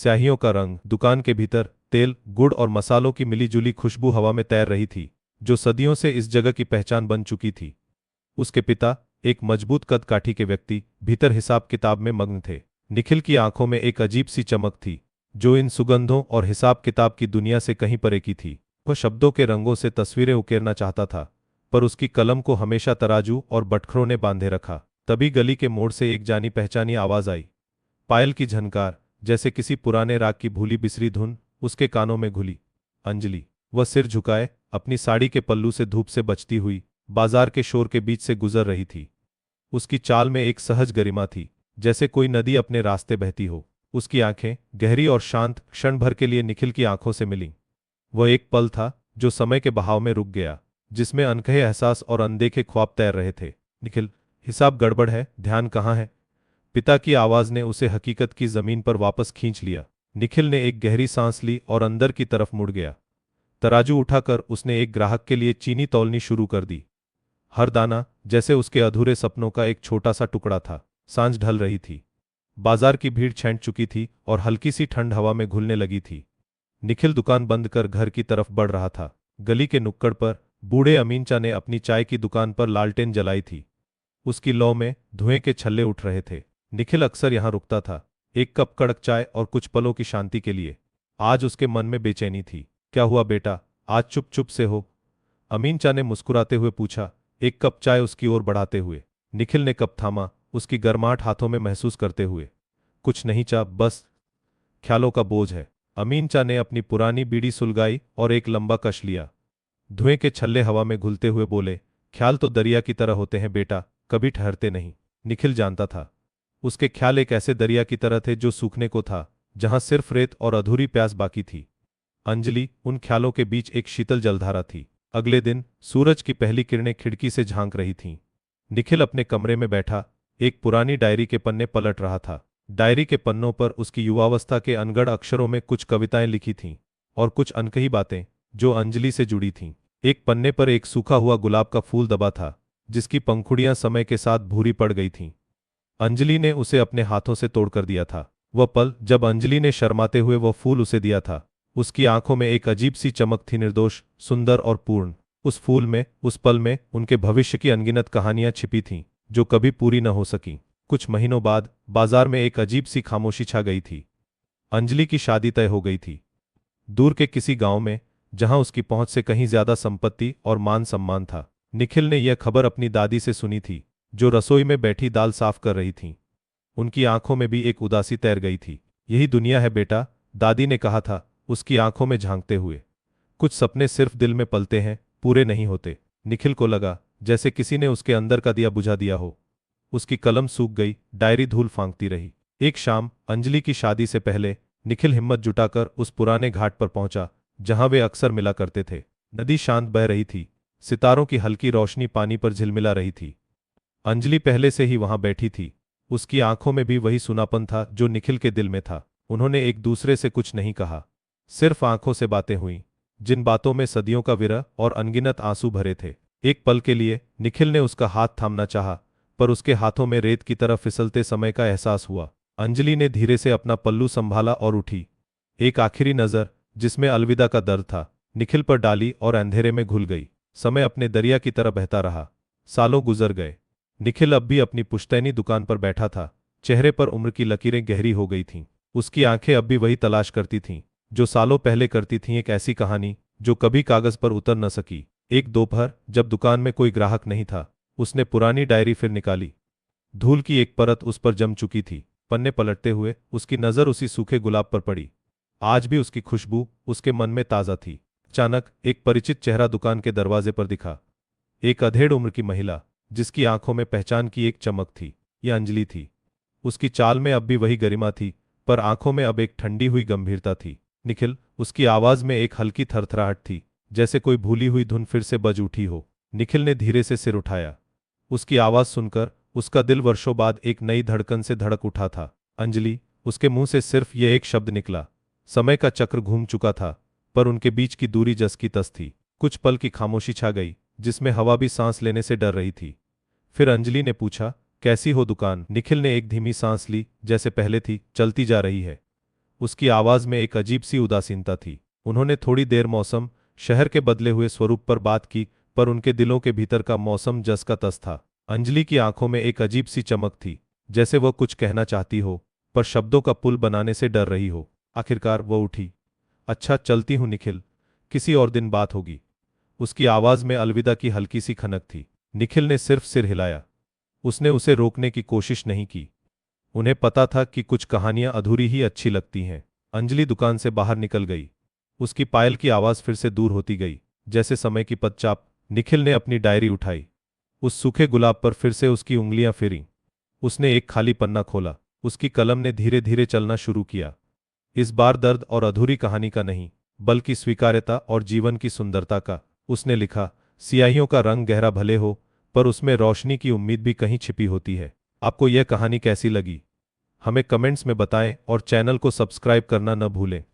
स्याहियों का रंग। दुकान के भीतर तेल, गुड़ और मसालों की मिलीजुली खुशबू हवा में तैर रही थी, जो सदियों से इस जगह की पहचान बन चुकी थी। उसके पिता, एक मजबूत कद काठी के व्यक्ति, भीतर हिसाब किताब में मग्न थे। निखिल की आंखों में एक अजीब सी चमक थी, जो इन सुगंधों और हिसाब किताब की दुनिया से कहीं परे की थी। वह शब्दों के रंगों से तस्वीरें उकेरना चाहता था, पर उसकी कलम को हमेशा तराजू और बटखरों ने बांधे रखा। तभी गली के मोड़ से एक जानी पहचानी आवाज आई, पायल की झनकार, जैसे किसी पुराने राग की भूली बिसरी धुन उसके कानों में घुली। अंजलि। वह सिर झुकाए, अपनी साड़ी के पल्लू से धूप से बचती हुई बाजार के शोर के बीच से गुजर रही थी। उसकी चाल में एक सहज गरिमा थी, जैसे कोई नदी अपने रास्ते बहती हो। उसकी आंखें, गहरी और शांत, क्षण भर के लिए निखिल की आंखों से मिलीं। वह एक पल था जो समय के बहाव में रुक गया, जिसमें अनकहे एहसास और अनदेखे ख्वाब तैर रहे थे। निखिल, हिसाब गड़बड़ है, ध्यान कहाँ है? पिता की आवाज ने उसे हकीकत की जमीन पर वापस खींच लिया। निखिल ने एक गहरी सांस ली और अंदर की तरफ मुड़ गया। तराजू उठाकर उसने एक ग्राहक के लिए चीनी तौलनी शुरू कर दी। हर दाना जैसे उसके अधूरे सपनों का एक छोटा सा टुकड़ा था। सांझ ढल रही थी, बाजार की भीड़ छैंट चुकी थी और हल्की सी ठंड हवा में घुलने लगी थी। निखिल दुकान बंद कर घर की तरफ बढ़ रहा था। गली के नुक्कड़ पर बूढ़े अमीन चा ने अपनी चाय की दुकान पर लालटेन जलाई थी। उसकी लौ में धुएं के छल्ले उठ रहे थे। निखिल अक्सर यहां रुकता था, एक कप कड़क चाय और कुछ पलों की शांति के लिए। आज उसके मन में बेचैनी थी। क्या हुआ बेटा, आज चुप चुप से हो? अमीन चा ने मुस्कुराते हुए पूछा, एक कप चाय उसकी ओर बढ़ाते हुए। निखिल ने कप थामा, उसकी गर्माहट हाथों में महसूस करते हुए। कुछ नहीं चा, बस ख्यालों का बोझ है। अमीन चा ने अपनी पुरानी बीड़ी सुलगाई और एक लंबा कश लिया। धुएं के छल्ले हवा में घुलते हुए बोले, ख्याल तो दरिया की तरह होते हैं बेटा, कभी ठहरते नहीं। निखिल जानता था, उसके ख्याल एक ऐसे दरिया की तरह थे जो सूखने को था, जहां सिर्फ रेत और अधूरी प्यास बाकी थी। अंजलि, उन ख्यालों के बीच एक शीतल जलधारा थी। अगले दिन सूरज की पहली किरणें खिड़की से झांक रही थीं। निखिल अपने कमरे में बैठा एक पुरानी डायरी के पन्ने पलट रहा था। डायरी के पन्नों पर उसकी युवावस्था के अनगढ़ अक्षरों में कुछ कविताएं लिखी थीं और कुछ अनकही बातें जो अंजलि से जुड़ी थीं। एक पन्ने पर एक सूखा हुआ गुलाब का फूल दबा था, जिसकी पंखुड़ियां समय के साथ भूरी पड़ गई थीं। अंजलि ने उसे अपने हाथों से तोड़कर दिया था। वह पल जब अंजलि ने शर्माते हुए वह फूल उसे दिया था। उसकी आंखों में एक अजीब सी चमक थी, निर्दोष, सुंदर और पूर्ण। उस फूल में, उस पल में उनके भविष्य की अनगिनत कहानियां छिपी थीं, जो कभी पूरी न हो सकीं। कुछ महीनों बाद बाजार में एक अजीब सी खामोशी छा गई थी। अंजलि की शादी तय हो गई थी, दूर के किसी गांव में, जहां उसकी पहुंच से कहीं ज्यादा संपत्ति और मान सम्मान था। निखिल ने यह खबर अपनी दादी से सुनी थी, जो रसोई में बैठी दाल साफ कर रही थीं। उनकी आंखों में भी एक उदासी तैर गई थी। यही दुनिया है बेटा, दादी ने कहा था, उसकी आंखों में झांकते हुए। कुछ सपने सिर्फ दिल में पलते हैं, पूरे नहीं होते। निखिल को लगा जैसे किसी ने उसके अंदर का दिया बुझा दिया हो। उसकी कलम सूख गई, डायरी धूल फांकती रही। एक शाम अंजलि की शादी से पहले निखिल हिम्मत जुटाकर उस पुराने घाट पर पहुंचा, जहां वे अक्सर मिला करते थे। नदी शांत बह रही थी, सितारों की हल्की रोशनी पानी पर झिलमिला रही थी। अंजलि पहले से ही वहां बैठी थी। उसकी आंखों में भी वही सुनापन था जो निखिल के दिल में था। उन्होंने एक दूसरे से कुछ नहीं कहा, सिर्फ आंखों से बातें हुईं, जिन बातों में सदियों का विरह और अनगिनत आंसू भरे थे। एक पल के लिए निखिल ने उसका हाथ थामना चाहा, पर उसके हाथों में रेत की तरह फिसलते समय का एहसास हुआ। अंजलि ने धीरे से अपना पल्लू संभाला और उठी। एक आखिरी नजर, जिसमें अलविदा का दर्द था, निखिल पर डाली और अंधेरे में घुल गई। समय अपने दरिया की तरह बहता रहा। सालों गुजर गए। निखिल अब भी अपनी पुश्तैनी दुकान पर बैठा था। चेहरे पर उम्र की लकीरें गहरी हो गई थीं। उसकी आंखें अब भी वही तलाश करती थीं जो सालों पहले करती थीं, एक ऐसी कहानी जो कभी कागज पर उतर न सकी। एक दोपहर जब दुकान में कोई ग्राहक नहीं था, उसने पुरानी डायरी फिर निकाली। धूल की एक परत उस पर जम चुकी थी। पन्ने पलटते हुए उसकी नजर उसी सूखे गुलाब पर पड़ी। आज भी उसकी खुशबू उसके मन में ताजा थी। अचानक एक परिचित चेहरा दुकान के दरवाजे पर दिखा। एक अधेड़ उम्र की महिला, जिसकी आंखों में पहचान की एक चमक थी। यह अंजलि थी। उसकी चाल में अब भी वही गरिमा थी, पर आंखों में अब एक ठंडी हुई गंभीरता थी। निखिल, उसकी आवाज में एक हल्की थरथराहट थी, जैसे कोई भूली हुई धुन फिर से बज उठी हो। निखिल ने धीरे से सिर उठाया। उसकी आवाज सुनकर उसका दिल वर्षों बाद एक नई धड़कन से धड़क उठा था। अंजलि। उसके मुंह से सिर्फ यह एक शब्द निकला। समय का चक्र घूम चुका था, पर उनके बीच की दूरी जस की तस थी। कुछ पल की खामोशी छा गई, जिसमें हवा भी सांस लेने से डर रही थी। फिर अंजलि ने पूछा, कैसी हो दुकान? निखिल ने एक धीमी सांस ली, जैसे पहले थी, चलती जा रही है। उसकी आवाज में एक अजीब सी उदासीनता थी। उन्होंने थोड़ी देर मौसम, शहर के बदले हुए स्वरूप पर बात की, पर उनके दिलों के भीतर का मौसम जस का तस था। अंजलि की आंखों में एक अजीब सी चमक थी, जैसे वह कुछ कहना चाहती हो, पर शब्दों का पुल बनाने से डर रही हो। आखिरकार वह उठी। अच्छा, चलती हूं निखिल, किसी और दिन बात होगी। उसकी आवाज में अलविदा की हल्की सी खनक थी। निखिल ने सिर्फ सिर हिलाया। उसने उसे रोकने की कोशिश नहीं की। उन्हें पता था कि कुछ कहानियां अधूरी ही अच्छी लगती हैं। अंजलि दुकान से बाहर निकल गई। उसकी पायल की आवाज फिर से दूर होती गई, जैसे समय की पदचाप। निखिल ने अपनी डायरी उठाई। उस सूखे गुलाब पर फिर से उसकी उंगलियां फिरीं। उसने एक खाली पन्ना खोला। उसकी कलम ने धीरे धीरे चलना शुरू किया। इस बार दर्द और अधूरी कहानी का नहीं, बल्कि स्वीकार्यता और जीवन की सुंदरता का। उसने लिखा, सियाहियों का रंग गहरा भले हो, पर उसमें रोशनी की उम्मीद भी कहीं छिपी होती है। आपको यह कहानी कैसी लगी, हमें कमेंट्स में बताएं और चैनल को सब्सक्राइब करना न भूलें।